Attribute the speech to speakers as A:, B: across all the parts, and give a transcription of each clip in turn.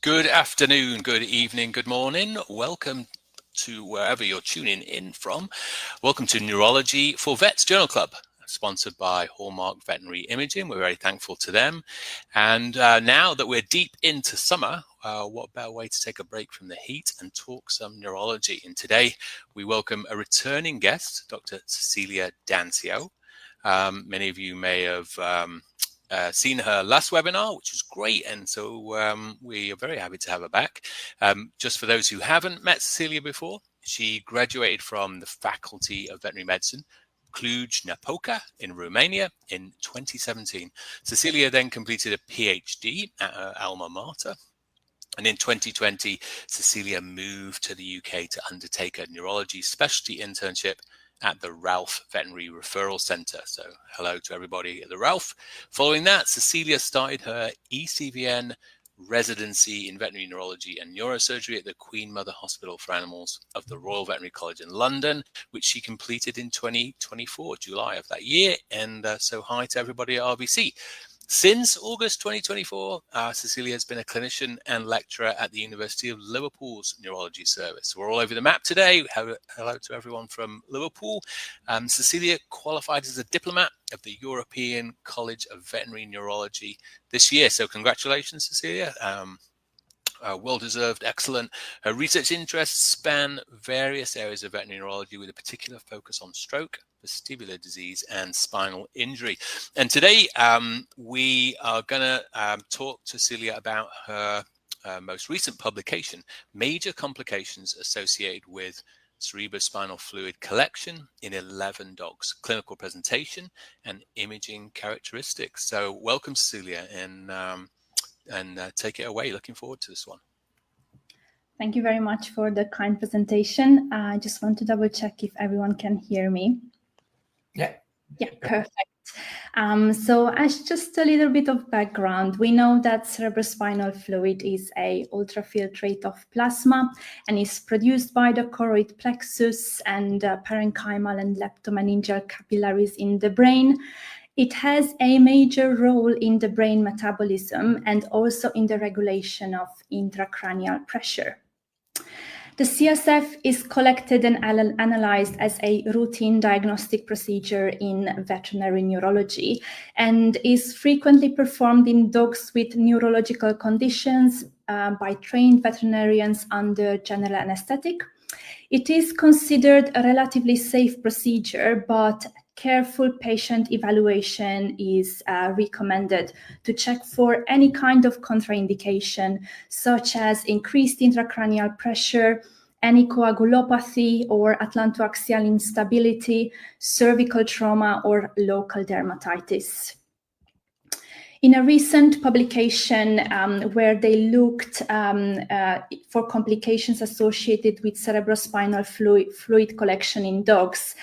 A: Good afternoon, good evening, good morning. Welcome to wherever you're tuning in from. Welcome to Neurology for Vets Journal Club, sponsored by Hallmark Veterinary Imaging. We're very thankful to them. And now that we're deep into summer, what better way to take a break from the heat and talk some neurology? And today we welcome a returning guest, Dr. Cecilia Danciu. Many of you may have seen her last webinar, which was great, and so we are very happy to have her back. Just for those who haven't met Cecilia before, she graduated from the Faculty of Veterinary Medicine, Cluj-Napoca in Romania in 2017. Cecilia then completed a PhD at her alma mater. And in 2020, Cecilia moved to the UK to undertake a neurology specialty internship at the Ralph Veterinary Referral Centre. So hello to everybody at the Ralph. Following that, Cecilia started her ECVN residency in veterinary neurology and neurosurgery at the Queen Mother Hospital for Animals of the Royal Veterinary College in London, which she completed in 2024, July of that year. And so hi to everybody at RVC. Since August 2024, Cecilia has been a clinician and lecturer at the University of Liverpool's Neurology Service. We're all over the map today. Hello to everyone from Liverpool. Cecilia qualified as a diplomat of the European College of Veterinary Neurology this year. So congratulations, Cecilia. Well-deserved, excellent. Her research interests span various areas of veterinary neurology with a particular focus on stroke, vestibular disease, and spinal injury. And today we are going to talk to Cecilia about her most recent publication, Major Complications Associated with Cerebrospinal Fluid Collection in 11 Dogs, Clinical Presentation and Imaging Characteristics. So welcome, Cecilia, and take it away. Looking forward to this one.
B: Thank you very much for the kind presentation. I just want to double check if everyone can hear me.
C: Yeah,
B: perfect. So as just a little bit of background, we know that cerebrospinal fluid is a ultrafiltrate of plasma and is produced by the choroid plexus and parenchymal and leptomeningeal capillaries in the brain. It has a major role in the brain metabolism and also in the regulation of intracranial pressure. The CSF is collected and analyzed as a routine diagnostic procedure in veterinary neurology and is frequently performed in dogs with neurological conditions by trained veterinarians under general anesthetic. It is considered a relatively safe procedure, but careful patient evaluation is recommended to check for any kind of contraindication, such as increased intracranial pressure, any coagulopathy or atlantoaxial instability, cervical trauma, or local dermatitis. In a recent publication where they looked for complications associated with cerebrospinal fluid collection in dogs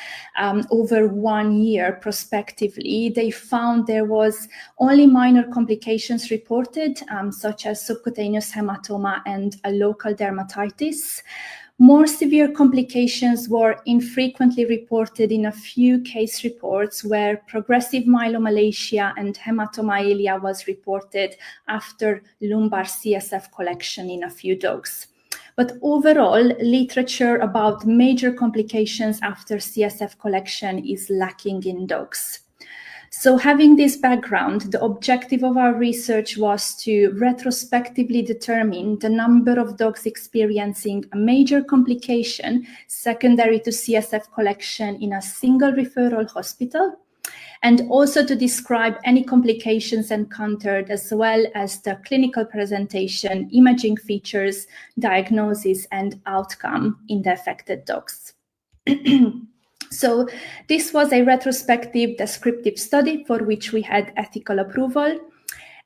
B: over 1 year prospectively, they found there was only minor complications reported, such as subcutaneous hematoma and a local dermatitis. More severe complications were infrequently reported in a few case reports where progressive myelomalacia and hematomyelia was reported after lumbar CSF collection in a few dogs. But overall, literature about major complications after CSF collection is lacking in dogs. So having this background, the objective of our research was to retrospectively determine the number of dogs experiencing a major complication secondary to CSF collection in a single referral hospital, and also to describe any complications encountered, as well as the clinical presentation, imaging features, diagnosis, and outcome in the affected dogs. So this was a retrospective descriptive study for which we had ethical approval,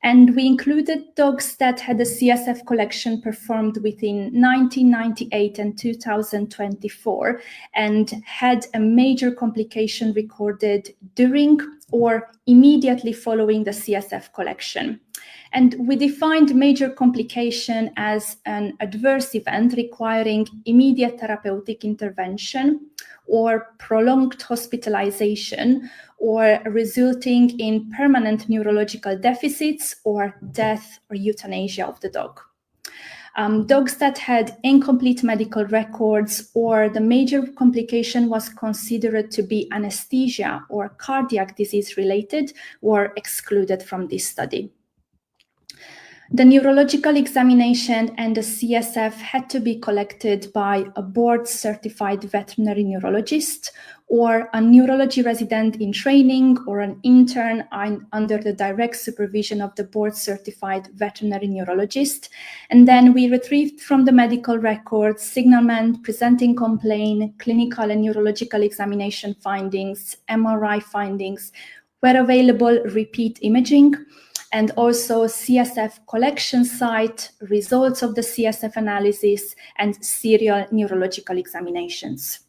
B: and we included dogs that had a CSF collection performed within 1998 and 2024 and had a major complication recorded during or immediately following the CSF collection. And we defined major complication as an adverse event requiring immediate therapeutic intervention or prolonged hospitalization or resulting in permanent neurological deficits or death or euthanasia of the dog. Dogs that had incomplete medical records or the major complication was considered to be anesthesia or cardiac disease related were excluded from this study. The neurological examination and the CSF had to be collected by a board-certified veterinary neurologist or a neurology resident in training or an intern under the direct supervision of the board-certified veterinary neurologist. And then we retrieved from the medical records signalment, presenting complaint, clinical and neurological examination findings, MRI findings, where available repeat imaging, and also CSF collection site, results of the CSF analysis, and serial neurological examinations.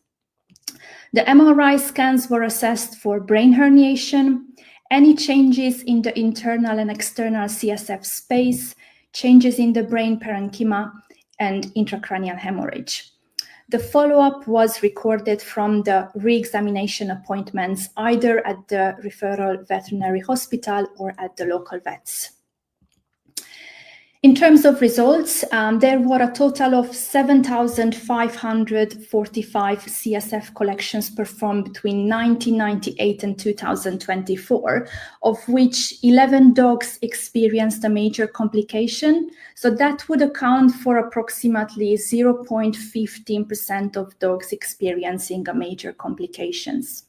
B: The MRI scans were assessed for brain herniation, any changes in the internal and external CSF space, changes in the brain parenchyma, and intracranial hemorrhage. The follow-up was recorded from the re-examination appointments, either at the referral veterinary hospital or at the local vets. In terms of results, there were a total of 7,545 CSF collections performed between 1998 and 2024, of which 11 dogs experienced a major complication. So that would account for approximately 0.15% of dogs experiencing a major complications.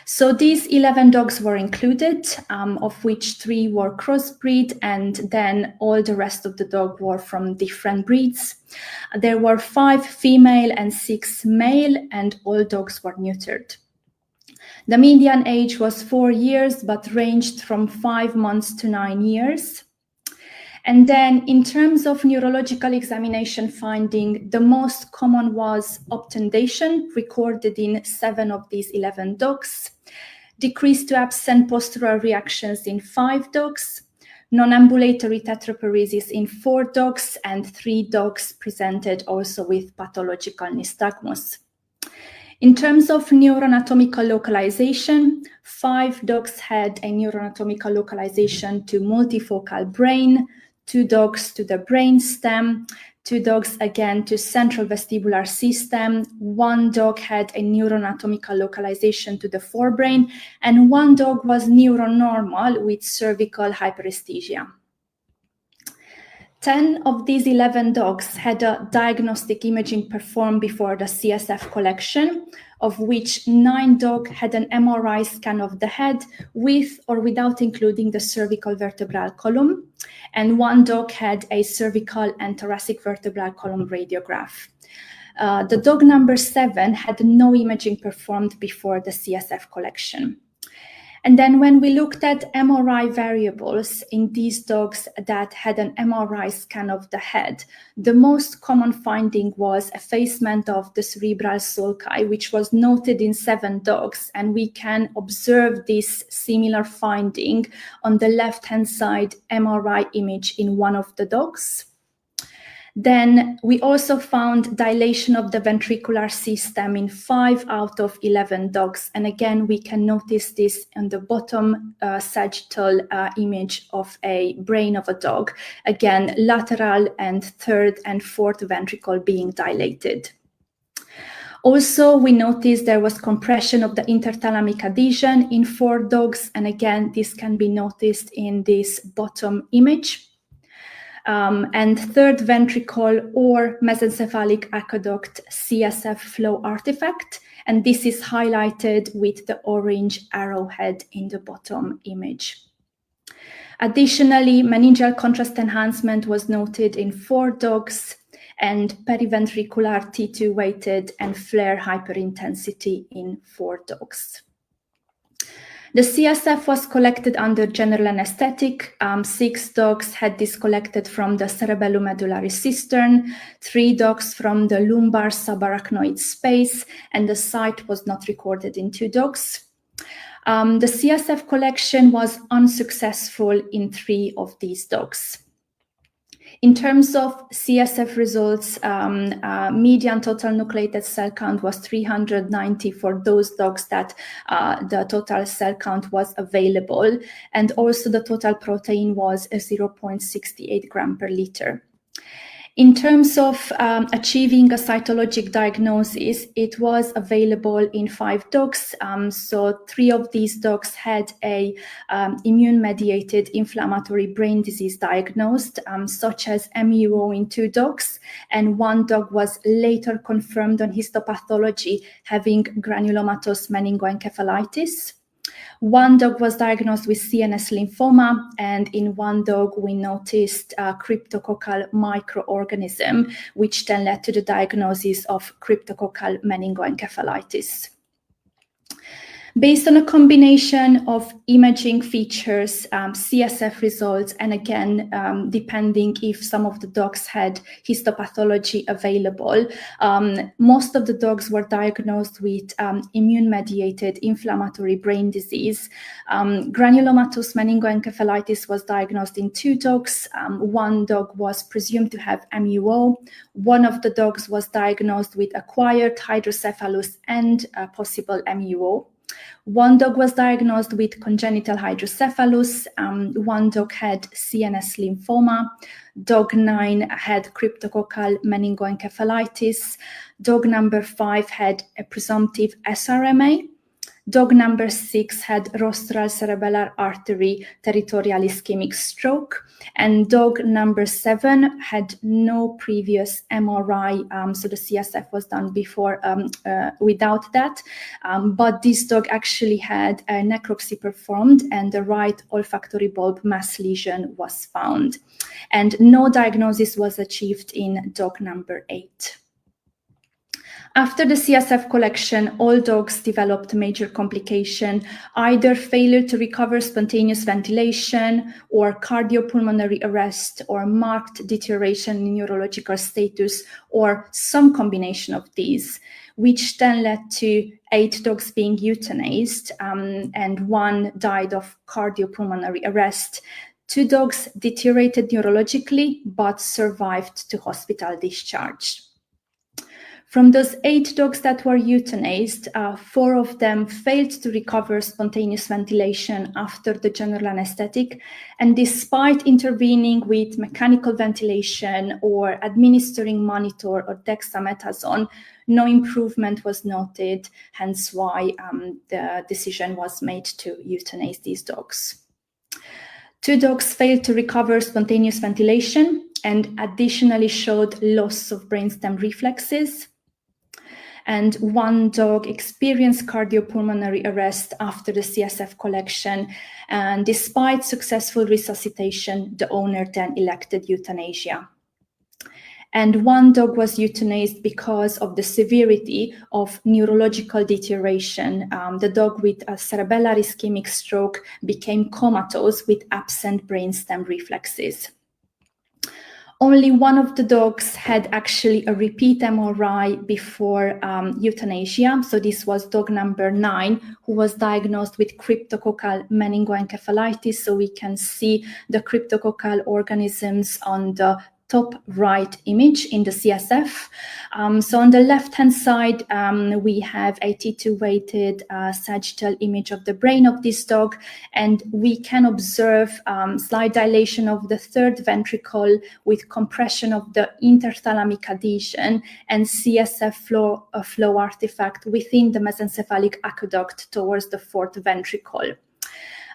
B: So these 11 dogs were included, of which 3 were crossbreed, and then all the rest of the dogs were from different breeds. There were 5 female and 6 male, and all dogs were neutered. The median age was 4 years, but ranged from 5 months to 9 years. And then in terms of neurological examination finding, the most common was obtundation, recorded in 7 of these 11 dogs, decreased to absent postural reactions in 5 dogs, non-ambulatory tetraparesis in 4 dogs, and 3 dogs presented also with pathological nystagmus. In terms of neuroanatomical localization, 5 dogs had a neuroanatomical localization to multifocal brain, 2 dogs to the brain stem, 2 dogs again to central vestibular system, 1 dog had a neuroanatomical localization to the forebrain, and 1 dog was neuronormal with cervical hyperesthesia. 10 of these 11 dogs had a diagnostic imaging performed before the CSF collection, of which 9 dogs had an MRI scan of the head with or without including the cervical vertebral column, and 1 dog had a cervical and thoracic vertebral column radiograph. The dog number 7 had no imaging performed before the CSF collection. And then when we looked at MRI variables in these dogs that had an MRI scan of the head, the most common finding was effacement of the cerebral sulci, which was noted in 7 dogs. And we can observe this similar finding on the left-hand side MRI image in 1 of the dogs. Then we also found dilation of the ventricular system in 5 out of 11 dogs. And again, we can notice this on the bottom sagittal image of a brain of a dog. Again, lateral and 3rd and 4th ventricle being dilated. Also, we noticed there was compression of the interthalamic adhesion in 4 dogs. And again, this can be noticed in this bottom image. And 3rd ventricle or mesencephalic aqueduct CSF flow artifact. And this is highlighted with the orange arrowhead in the bottom image. Additionally, meningeal contrast enhancement was noted in 4 dogs, and periventricular T2 weighted and flare hyperintensity in 4 dogs. The CSF was collected under general anesthetic. 6 dogs had this collected from the cerebellomedullary cistern, 3 dogs from the lumbar subarachnoid space, and the site was not recorded in 2 dogs. The CSF collection was unsuccessful in 3 of these dogs. In terms of CSF results, median total nucleated cell count was 390 for those dogs that the total cell count was available, and also the total protein was 0.68 gram per liter. In terms of achieving a cytologic diagnosis, it was available in 5 dogs. So 3 of these dogs had a immune-mediated inflammatory brain disease diagnosed, such as MUO in 2 dogs, and 1 dog was later confirmed on histopathology having granulomatous meningoencephalitis. 1 dog was diagnosed with CNS lymphoma, and in 1 dog we noticed a cryptococcal microorganism, which then led to the diagnosis of cryptococcal meningoencephalitis. Based on a combination of imaging features, CSF results, and again, depending if some of the dogs had histopathology available, most of the dogs were diagnosed with immune-mediated inflammatory brain disease. Granulomatous meningoencephalitis was diagnosed in 2 dogs. 1 dog was presumed to have MUO. 1 of the dogs was diagnosed with acquired hydrocephalus and possible MUO. 1 dog was diagnosed with congenital hydrocephalus. 1 dog had CNS lymphoma. Dog 9 had cryptococcal meningoencephalitis. Dog number 5 had a presumptive SRMA. Dog number 6 had rostral cerebellar artery territorial ischemic stroke, and dog number 7 had no previous MRI, so the CSF was done before without that, but this dog actually had a necropsy performed and the right olfactory bulb mass lesion was found, and no diagnosis was achieved in dog number 8. After the CSF collection, all dogs developed major complication, either failure to recover spontaneous ventilation or cardiopulmonary arrest or marked deterioration in neurological status or some combination of these, which then led to 8 dogs being euthanized and 1 died of cardiopulmonary arrest. 2 dogs deteriorated neurologically but survived to hospital discharge. From those 8 dogs that were euthanized, 4 of them failed to recover spontaneous ventilation after the general anesthetic, and despite intervening with mechanical ventilation or administering monitor or dexamethasone, no improvement was noted, hence why the decision was made to euthanize these dogs. 2 dogs failed to recover spontaneous ventilation and additionally showed loss of brainstem reflexes. And 1 dog experienced cardiopulmonary arrest after the CSF collection, and despite successful resuscitation, the owner then elected euthanasia. And 1 dog was euthanized because of the severity of neurological deterioration. The dog with a cerebellar ischemic stroke became comatose with absent brainstem reflexes. Only 1 of the dogs had actually a repeat MRI before euthanasia. So this was dog number 9, who was diagnosed with cryptococcal meningoencephalitis. So we can see the cryptococcal organisms on the top right image in the CSF. So on the left-hand side, we have a T2-weighted sagittal image of the brain of this dog, and we can observe slight dilation of the 3rd ventricle with compression of the interthalamic adhesion and CSF flow artifact within the mesencephalic aqueduct towards the 4th ventricle.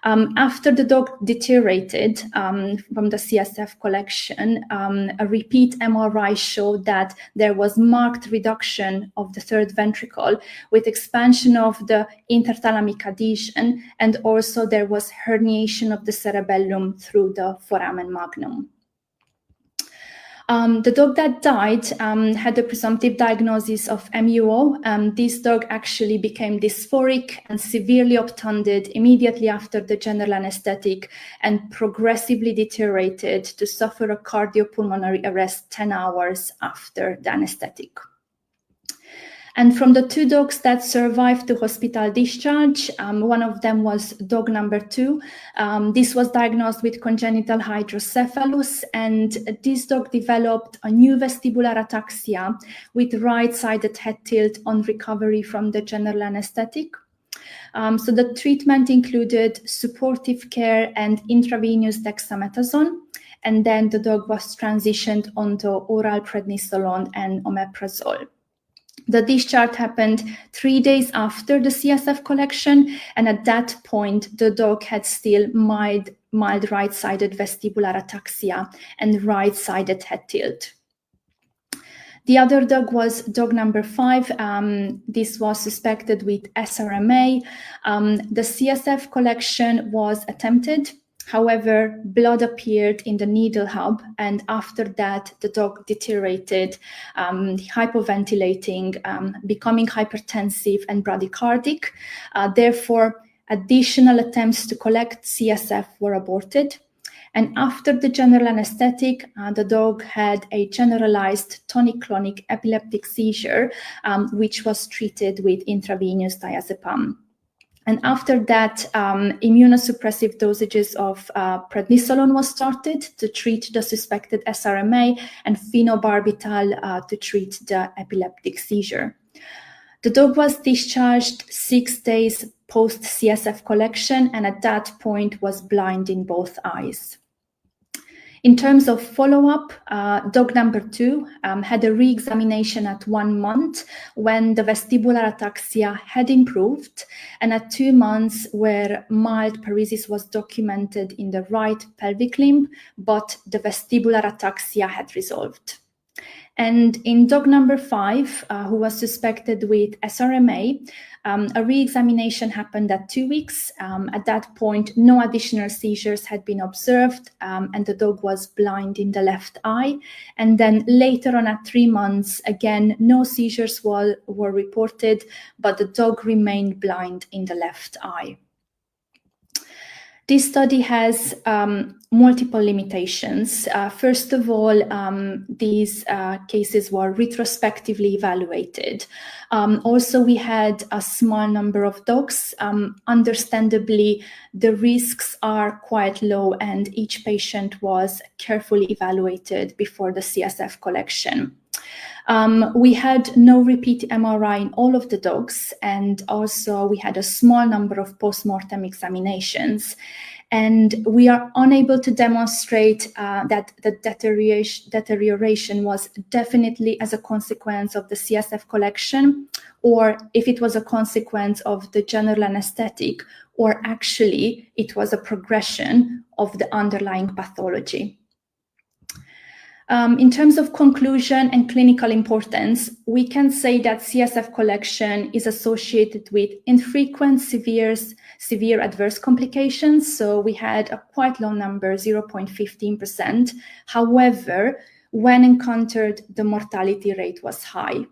B: After the dog deteriorated from the CSF collection, a repeat MRI showed that there was marked reduction of the 3rd ventricle with expansion of the interthalamic adhesion, and also there was herniation of the cerebellum through the foramen magnum. The dog that died had a presumptive diagnosis of MUO. This dog actually became dysphoric and severely obtunded immediately after the general anesthetic and progressively deteriorated to suffer a cardiopulmonary arrest 10 hours after the anesthetic. And from the 2 dogs that survived to hospital discharge, 1 of them was dog number 2. This was diagnosed with congenital hydrocephalus, and this dog developed a new vestibular ataxia with right-sided head tilt on recovery from the general anesthetic. So the treatment included supportive care and intravenous dexamethasone, and then the dog was transitioned onto oral prednisolone and omeprazole. The discharge happened 3 days after the CSF collection, and at that point, the dog had still mild right-sided vestibular ataxia and right-sided head tilt. The other dog was dog number 5. This was suspected with SRMA. The CSF collection was attempted. However, blood appeared in the needle hub, and after that, the dog deteriorated, hypoventilating, becoming hypertensive and bradycardic. Therefore, additional attempts to collect CSF were aborted. And after the general anesthetic, the dog had a generalized tonic-clonic epileptic seizure, which was treated with intravenous diazepam. And after that, immunosuppressive dosages of prednisolone was started to treat the suspected SRMA and phenobarbital to treat the epileptic seizure. The dog was discharged 6 days post CSF collection, and at that point was blind in both eyes. In terms of follow-up, dog number 2 had a re-examination at 1 month when the vestibular ataxia had improved, and at 2 months where mild paresis was documented in the right pelvic limb, but the vestibular ataxia had resolved. And in dog number 5, who was suspected with SRMA, a re-examination happened at 2 weeks. At that point, no additional seizures had been observed, and the dog was blind in the left eye. And then later on at 3 months, again, no seizures were reported, but the dog remained blind in the left eye. This study has multiple limitations. First of all, these cases were retrospectively evaluated. Also, we had a small number of dogs. Understandably, the risks are quite low, and each patient was carefully evaluated before the CSF collection. We had no repeat MRI in all of the dogs, and also we had a small number of post-mortem examinations. And we are unable to demonstrate that the deterioration was definitely as a consequence of the CSF collection, or if it was a consequence of the general anesthetic, or actually it was a progression of the underlying pathology. In terms of conclusion and clinical importance, we can say that CSF collection is associated with infrequent severe adverse complications. So we had a quite low number, 0.15%. However, when encountered, the mortality rate was high.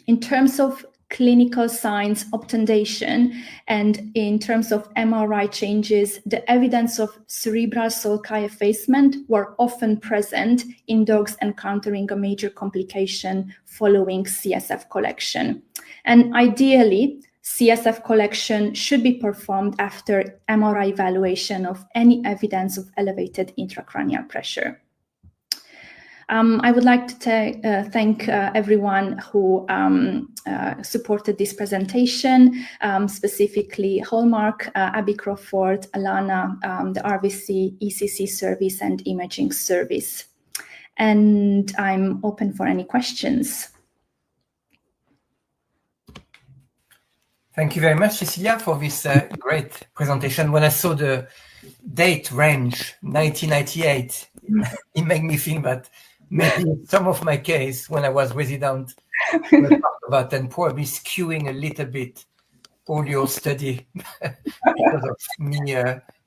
B: In terms of clinical signs, obtundation, and in terms of MRI changes, the evidence of cerebral sulci effacement were often present in dogs encountering a major complication following CSF collection. And ideally, CSF collection should be performed after MRI evaluation of any evidence of elevated intracranial pressure. I would like to thank everyone who supported this presentation, specifically Hallmark, Abby Crawford, Alana, the RVC, ECC service, and imaging service. And I'm open for any questions.
C: Thank you very much, Cecilia, for this great presentation. When I saw the date range, 1998, it made me think that maybe some of my case when I was resident about and probably skewing a little bit all your study because of me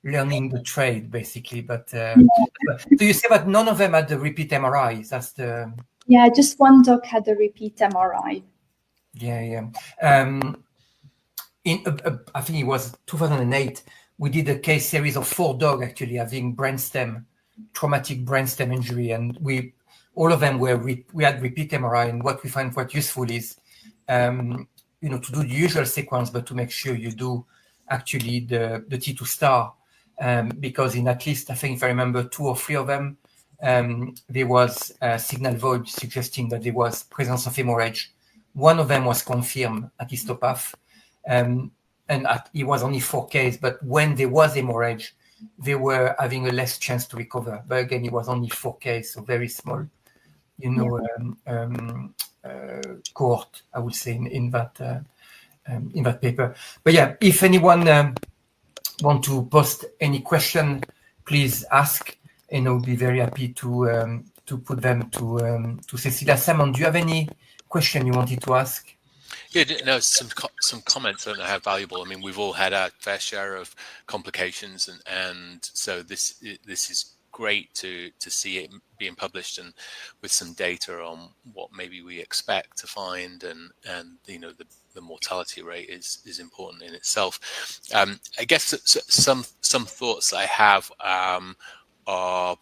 C: learning the trade, basically. But so you say that none of them had the repeat MRI. That's the
B: just one dog had a repeat MRI. I think it was 2008. We did a case series of 4 dogs actually having traumatic brainstem injury, and all of them we had repeat MRI. And what we find quite useful is, to do the usual sequence, but to make sure you do actually the T2 star, because in at least, I think if I remember, 2 or 3 of them, there was a signal void suggesting that there was presence of hemorrhage. One of them was confirmed at histopath, and it was only 4 cases, but when there was hemorrhage,
C: they were having a less chance to recover. But again, it was only 4 cases, so very small, cohort, I would say, in that paper. But yeah, if anyone want to post any question, please ask, and I'll be very happy to put them to Cecilia. Simon, do you have any question you wanted to ask?
A: Yeah, no, some comments. I don't know how valuable. I mean, we've all had our fair share of complications, and so this is great to see it being published and with some data on what maybe we expect to find, and the mortality rate is important in itself. I guess some thoughts I have are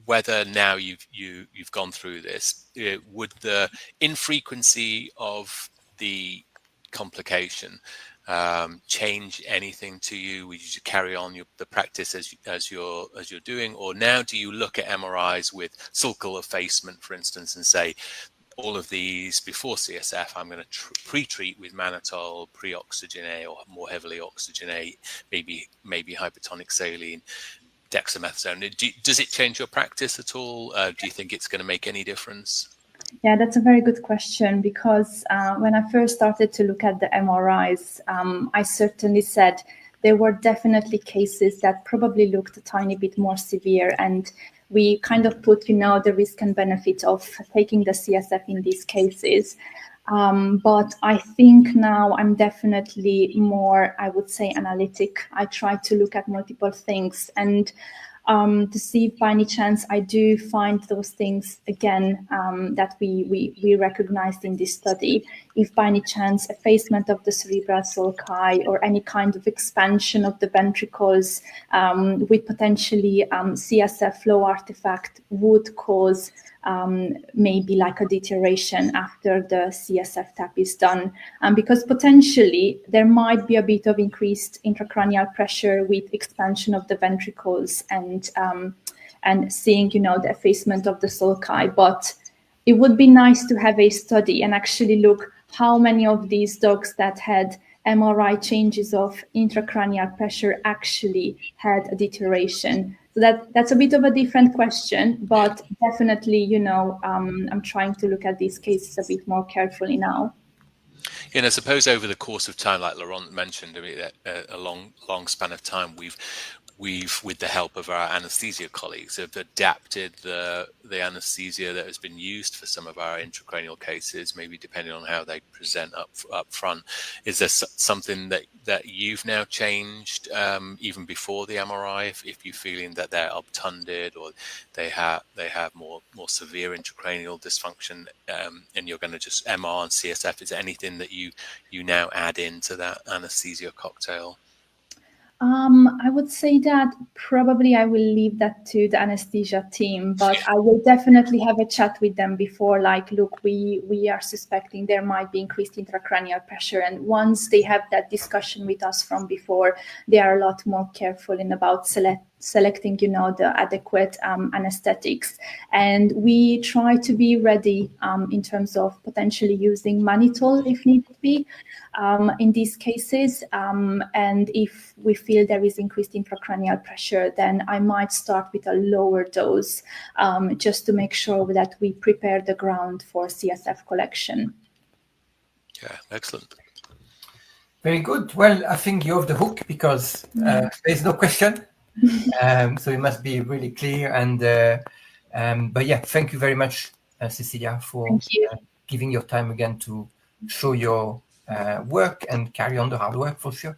A: whether now you've gone through this, would the infrequency of the complication change anything to you? Would you carry on the practice as you're doing, or now do you look at MRIs with sulcal effacement, for instance, and say, all of these before CSF, I'm going to pre-treat with mannitol, pre-oxygenate, or more heavily oxygenate, maybe hypertonic saline, dexamethasone. Does it change your practice at all? Do you think it's going to make any difference?
B: Yeah, that's a very good question, because when I first started to look at the MRIs, I certainly said there were definitely cases that probably looked a tiny bit more severe, and we kind of put, the risk and benefit of taking the CSF in these cases. But I think now I'm definitely more, I would say, analytic. I try to look at multiple things and to see if by any chance I do find those things again that we recognized in this study. If by any chance effacement of the cerebral sulci or any kind of expansion of the ventricles with potentially CSF flow artifact would cause maybe like a deterioration after the CSF tap is done, because potentially there might be a bit of increased intracranial pressure with expansion of the ventricles and seeing, the effacement of the sulci. But it would be nice to have a study and actually look how many of these dogs that had MRI changes of intracranial pressure actually had a deterioration. So that's a bit of a different question, but definitely, I'm trying to look at these cases a bit more carefully now.
A: I suppose over the course of time, like Laurent mentioned, a long span of time, we've, with the help of our anesthesia colleagues, have adapted the anesthesia that has been used for some of our intracranial cases, maybe depending on how they present up front. Is there something that you've now changed even before the MRI, if you're feeling that they're obtunded or they have more severe intracranial dysfunction, and you're going to just MR and CSF? Is there anything that you now add into that anesthesia cocktail?
B: I would say that probably I will leave that to the anesthesia team, but I will definitely have a chat with them before, like, look, we are suspecting there might be increased intracranial pressure. And once they have that discussion with us from before, they are a lot more careful about selecting, the adequate anesthetics. And we try to be ready in terms of potentially using mannitol if need be in these cases. And if we feel there is increased intracranial pressure, then I might start with a lower dose just to make sure that we prepare the ground for CSF collection.
A: Yeah, excellent.
C: Very good. Well, I think you're off the hook because there's no question. So it must be really clear. But yeah, thank you very much, Cecilia, for giving your time again to show your work and carry on the hard work for sure.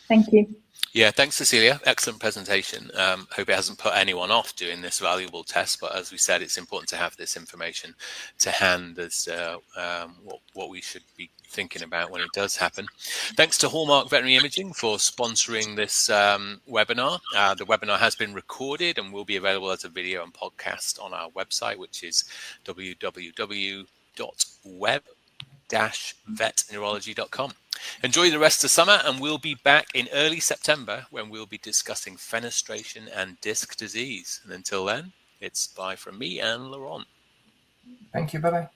B: Thank you.
A: Yeah, thanks, Cecilia. Excellent presentation. Hope it hasn't put anyone off doing this valuable test. But as we said, it's important to have this information to hand as what we should be thinking about when it does happen. Thanks to Hallmark Veterinary Imaging for sponsoring this webinar. The webinar has been recorded and will be available as a video and podcast on our website, which is www.web-vetneurology.com. Enjoy the rest of summer, and we'll be back in early September when we'll be discussing fenestration and disc disease. And until then, it's bye from me and Laurent.
C: Thank you. Bye-bye.